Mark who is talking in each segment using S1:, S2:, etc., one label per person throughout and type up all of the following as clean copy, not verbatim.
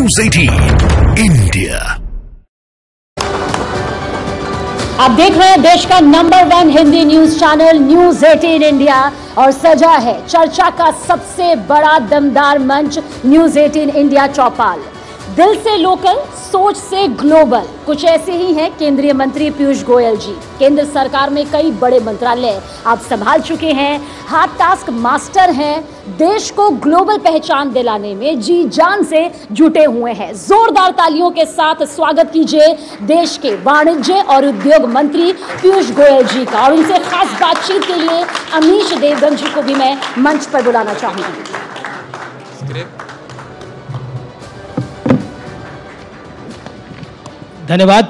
S1: News 18 India.
S2: आप देख रहे हैं देश का number 1 Hindi news channel news 18 India और सजा है चर्चा का सबसे बड़ा दमदार मंच न्यूज 18 इंडिया चौपाल। दिल से लोकल, सोच से ग्लोबल, कुछ ऐसे ही हैं केंद्रीय मंत्री पीयूष गोयल जी। केंद्र सरकार में कई बड़े मंत्रालय आप संभाल चुके हैं, हार्ड टास्क मास्टर हैं, देश को ग्लोबल पहचान दिलाने में जी जान से जुटे हुए हैं। जोरदार तालियों के साथ स्वागत कीजिए देश के वाणिज्य और उद्योग मंत्री पीयूष गोयल जी का। और इनसे खास बातचीत के लिए अमीश देवगन जी को भी मैं मंच पर बुलाना चाहूंगी।
S3: धन्यवाद।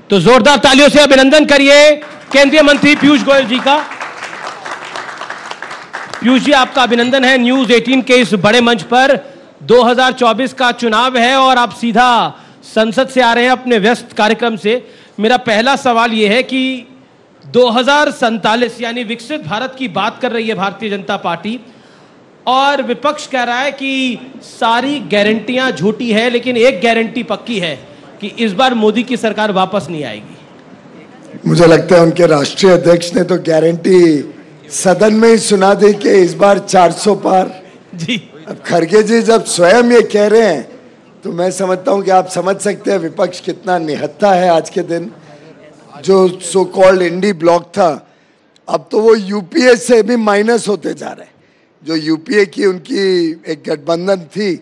S3: तो जोरदार तालियों से अभिनंदन करिए केंद्रीय मंत्री पीयूष गोयल जी का। पीयूष जी, आपका अभिनंदन है न्यूज 18 के इस बड़े मंच पर। 2024 का चुनाव है और आप सीधा संसद से आ रहे हैं अपने व्यस्त कार्यक्रम से। मेरा पहला सवाल यह है कि 2047 यानी विकसित भारत की बात कर रही है भारतीय जनता पार्टी और विपक्ष कह रहा है कि सारी गारंटियां झूठी है, लेकिन एक गारंटी पक्की है कि इस बार मोदी की सरकार वापस नहीं आएगी।
S4: मुझे लगता है उनके राष्ट्रीय अध्यक्ष ने तो गारंटी सदन में ही सुना दी कि इस बार 400 पार
S3: जी।
S4: अब खड़गे जी जब स्वयं ये कह रहे हैं तो मैं समझता हूं कि आप समझ सकते हैं विपक्ष कितना निहत्था है। आज के दिन जो सो कॉल्ड इंडी ब्लॉक था, अब तो वो यूपीए से भी माइनस होते जा रहे हैं। जो यूपीए की उनकी एक गठबंधन थी,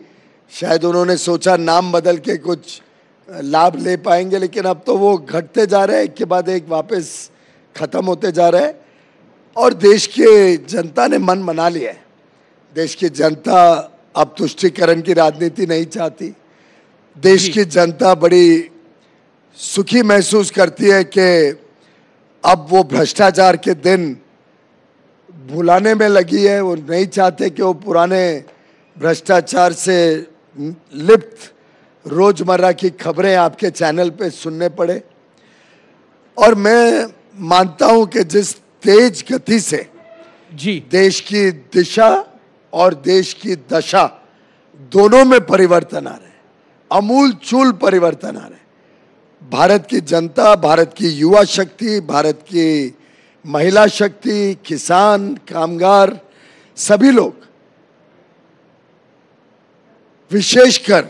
S4: शायद उन्होंने सोचा नाम बदल के कुछ लाभ ले पाएंगे, लेकिन अब तो वो घटते जा रहे हैं, एक के बाद एक वापस खत्म होते जा रहे हैं। और देश की जनता ने मन बना लिया है। देश की जनता अब तुष्टीकरण की राजनीति नहीं चाहती। देश की जनता बड़ी सुखी महसूस करती है कि अब वो भ्रष्टाचार के दिन भुलाने में लगी है। वो नहीं चाहते कि वो पुराने भ्रष्टाचार से लिप्त रोजमर्रा की खबरें आपके चैनल पे सुनने पड़े। और मैं मानता हूं कि जिस तेज गति से
S3: जी
S4: देश की दिशा और देश की दशा दोनों में परिवर्तन आ रहे हैं, अमूलचूल परिवर्तन आ रहे हैं। भारत की जनता, भारत की युवा शक्ति, भारत की महिला शक्ति, किसान, कामगार, सभी लोग, विशेषकर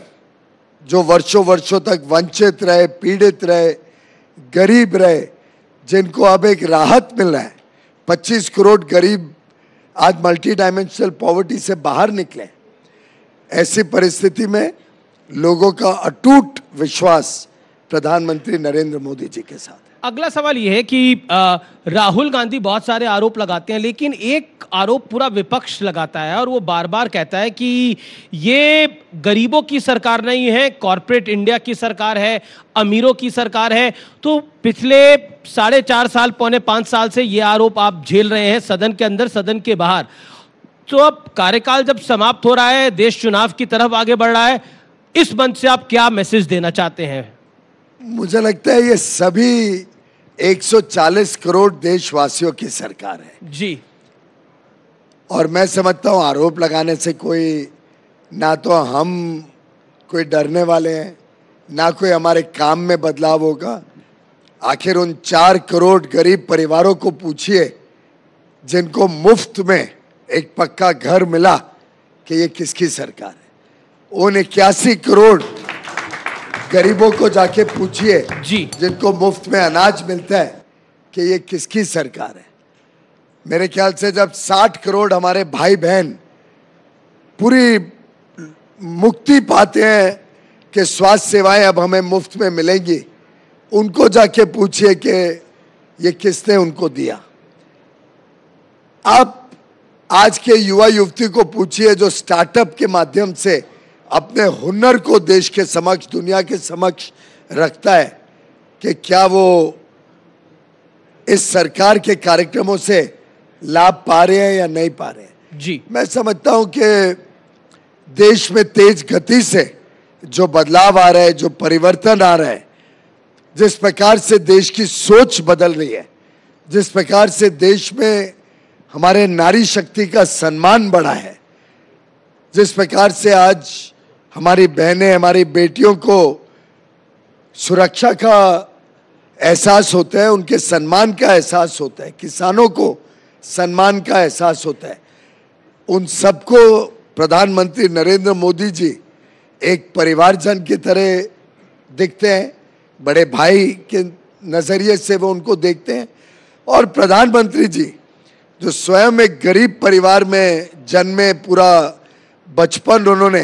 S4: जो वर्षों वर्षों तक वंचित रहे, पीड़ित रहे, गरीब रहे, जिनको अब एक राहत मिल रहा है। 25 करोड़ गरीब आज मल्टी डायमेंशनल पॉवर्टी से बाहर निकले। ऐसी परिस्थिति में लोगों का अटूट विश्वास प्रधानमंत्री नरेंद्र मोदी जी के साथ है।
S3: अगला सवाल यह है कि राहुल गांधी बहुत सारे आरोप लगाते हैं, लेकिन एक आरोप पूरा विपक्ष लगाता है और वो बार बार कहता है कि ये गरीबों की सरकार नहीं है, कॉर्पोरेट इंडिया की सरकार है, अमीरों की सरकार है। तो पिछले 4.5 साल, पौने 5 साल से ये आरोप आप झेल रहे हैं, सदन के अंदर, सदन के बाहर। तो अब कार्यकाल जब समाप्त हो रहा है, देश चुनाव की तरफ आगे बढ़ रहा है, इस मंच से आप क्या मैसेज देना चाहते हैं?
S4: मुझे लगता है ये सभी 140 करोड़ देशवासियों की सरकार है
S3: जी।
S4: और मैं समझता हूं आरोप लगाने से कोई, ना तो हम कोई डरने वाले हैं, ना कोई हमारे काम में बदलाव होगा। आखिर उन 4 करोड़ गरीब परिवारों को पूछिए जिनको मुफ्त में एक पक्का घर मिला कि ये किसकी सरकार है। उन 81 करोड़ गरीबों को जाके पूछिए
S3: जी,
S4: जिनको मुफ्त में अनाज मिलता है कि ये किसकी सरकार है। मेरे ख्याल से जब 60 करोड़ हमारे भाई बहन पूरी मुक्ति पाते हैं कि स्वास्थ्य सेवाएं अब हमें मुफ्त में मिलेंगी, उनको जाके पूछिए कि ये किसने उनको दिया। आप आज के युवा युवती को पूछिए जो स्टार्टअप के माध्यम से अपने हुनर को देश के समक्ष, दुनिया के समक्ष रखता है, कि क्या वो इस सरकार के कार्यक्रमों से लाभ पा रहे हैं या नहीं पा रहे हैं।
S3: जी,
S4: मैं समझता हूं कि देश में तेज गति से जो बदलाव आ रहा है, जो परिवर्तन आ रहा है, जिस प्रकार से देश की सोच बदल रही है, जिस प्रकार से देश में हमारे नारी शक्ति का सम्मान बढ़ा है, जिस प्रकार से आज हमारी बहनें, हमारी बेटियों को सुरक्षा का एहसास होता है, उनके सम्मान का एहसास होता है, किसानों को सम्मान का एहसास होता है, उन सबको प्रधानमंत्री नरेंद्र मोदी जी एक परिवारजन की तरह दिखते हैं, बड़े भाई के नजरिए से वो उनको देखते हैं। और प्रधानमंत्री जी जो स्वयं एक गरीब परिवार में जन्मे, पूरा बचपन उन्होंने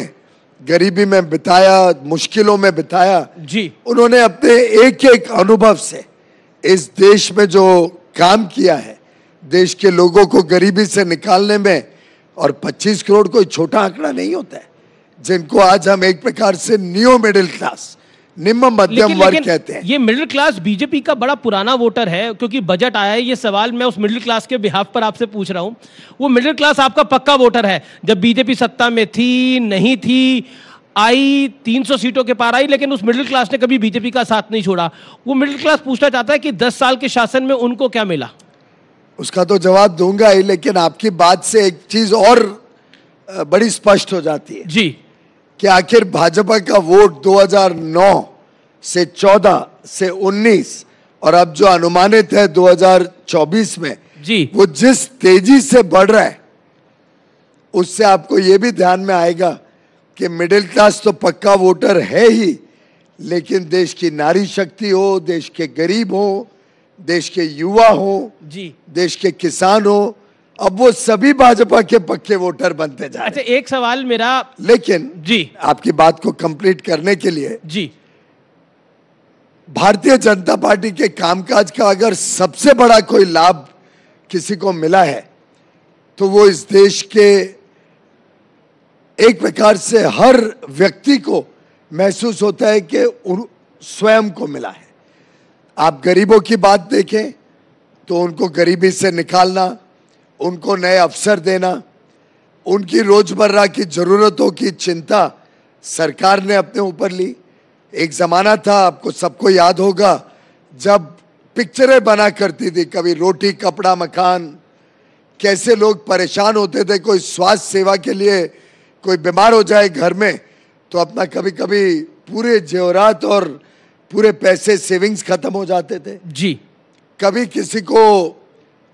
S4: गरीबी में बिताया, मुश्किलों में बिताया
S3: जी,
S4: उन्होंने अपने एक एक अनुभव से इस देश में जो काम किया है, देश के लोगों को गरीबी से निकालने में, और 25 करोड़ कोई छोटा आंकड़ा नहीं होता है, जिनको आज हम एक प्रकार से नियो मिडिल क्लास, निम्न मध्यम वर्ग कहते हैं।
S3: ये मिडिल क्लास बीजेपी का बड़ा पुराना वोटर है, क्योंकि बजट आया है। ये सवाल मैं उस मिडिल क्लास के बिहाफ पर आपसे पूछ रहा हूं। वो मिडिल क्लास आपका पक्का वोटर है। जब बीजेपी सत्ता में थी, नहीं थी, आई 300 सीटों के पार आई, लेकिन उस मिडिल क्लास ने कभी बीजेपी का साथ नहीं छोड़ा। वो मिडिल क्लास पूछना चाहता है कि 10 साल के शासन में उनको क्या मिला।
S4: उसका तो जवाब दूंगा ही, लेकिन आपकी बात से एक चीज और बड़ी स्पष्ट हो जाती है
S3: जी,
S4: कि आखिर भाजपा का वोट 2009 से 14 से 19 और अब जो अनुमानित है 2024 में
S3: जी,
S4: वो जिस तेजी से बढ़ रहा है, उससे आपको ये भी ध्यान में आएगा कि मिडिल क्लास तो पक्का वोटर है ही, लेकिन देश की नारी शक्ति हो, देश के गरीब हो, देश के युवा हो
S3: जी,
S4: देश के किसान हो, अब वो सभी भाजपा के पक्के वोटर बनते जा रहे हैं।
S3: अच्छा, एक सवाल मेरा,
S4: लेकिन
S3: जी,
S4: आपकी बात को कंप्लीट करने के लिए,
S3: जी,
S4: भारतीय जनता पार्टी के कामकाज का अगर सबसे बड़ा कोई लाभ किसी को मिला है, तो वो इस देश के एक प्रकार से हर व्यक्ति को महसूस होता है कि स्वयं को मिला है। आप गरीबों की बात देखें तो उनको गरीबी से निकालना, उनको नए अवसर देना, उनकी रोजमर्रा की जरूरतों की चिंता सरकार ने अपने ऊपर ली। एक जमाना था, आपको सबको याद होगा, जब पिक्चरें बना करती थी, कभी रोटी कपड़ा मकान, कैसे लोग परेशान होते थे, कोई स्वास्थ्य सेवा के लिए कोई बीमार हो जाए घर में तो अपना कभी कभी पूरे जेवरात और पूरे पैसे सेविंग्स खत्म हो जाते थे
S3: जी,
S4: कभी किसी को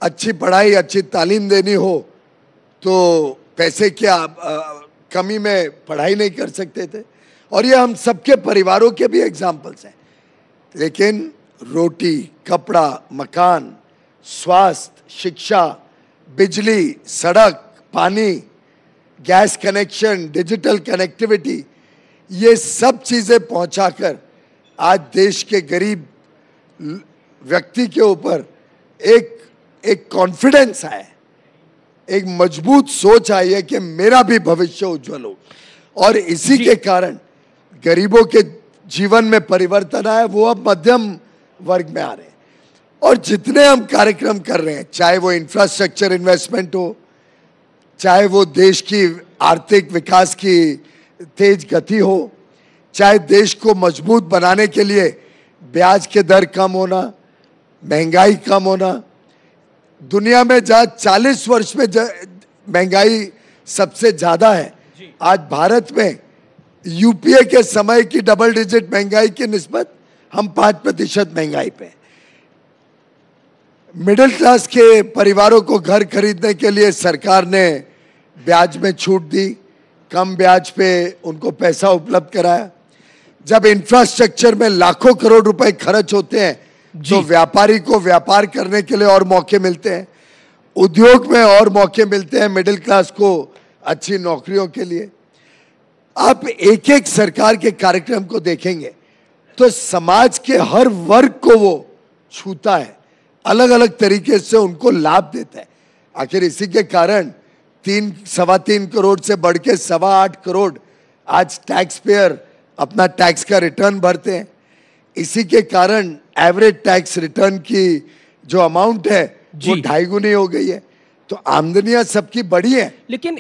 S4: अच्छी पढ़ाई, अच्छी तालीम देनी हो तो पैसे की कमी में पढ़ाई नहीं कर सकते थे, और ये हम सबके परिवारों के भी एग्जाम्पल्स हैं। लेकिन रोटी कपड़ा मकान, स्वास्थ्य, शिक्षा, बिजली, सड़क, पानी, गैस कनेक्शन, डिजिटल कनेक्टिविटी, ये सब चीजें पहुंचाकर आज देश के गरीब व्यक्ति के ऊपर एक कॉन्फिडेंस आया, एक मजबूत सोच आई है कि मेरा भी भविष्य उज्जवल हो, और इसी के कारण गरीबों के जीवन में परिवर्तन आया, वो अब मध्यम वर्ग में आ रहे हैं। और जितने हम कार्यक्रम कर रहे हैं, चाहे वो इंफ्रास्ट्रक्चर इन्वेस्टमेंट हो, चाहे वो देश की आर्थिक विकास की तेज गति हो, चाहे देश को मजबूत बनाने के लिए ब्याज के दर कम होना, महंगाई कम होना, दुनिया में जहाँ 40 वर्ष में महंगाई सबसे ज्यादा है, आज भारत में यूपीए के समय की डबल डिजिट महंगाई की निस्बत हम 5% महंगाई पे। मिडिल क्लास के परिवारों को घर खरीदने के लिए सरकार ने ब्याज में छूट दी, कम ब्याज पे उनको पैसा उपलब्ध कराया। जब इंफ्रास्ट्रक्चर में लाखों करोड़ रुपए खर्च होते हैं तो व्यापारी को व्यापार करने के लिए और मौके मिलते हैं, उद्योग में और मौके मिलते हैं, मिडिल क्लास को अच्छी नौकरियों के लिए। आप एक एक सरकार के कार्यक्रम को देखेंगे तो समाज के हर वर्ग को वो छूता है, अलग अलग तरीके से उनको लाभ देता है। आखिर इसी के कारण 3-3.25 करोड़ से बढ़ के 8.25 करोड़ आज टैक्स पेयर अपना टैक्स का रिटर्न भरते हैं। इसी के कारण एवरेज टैक्स रिटर्न की जो अमाउंट है वो 2.5 गुनी हो गई है। तो आमदनियां सबकी बढ़ी है,
S3: लेकिन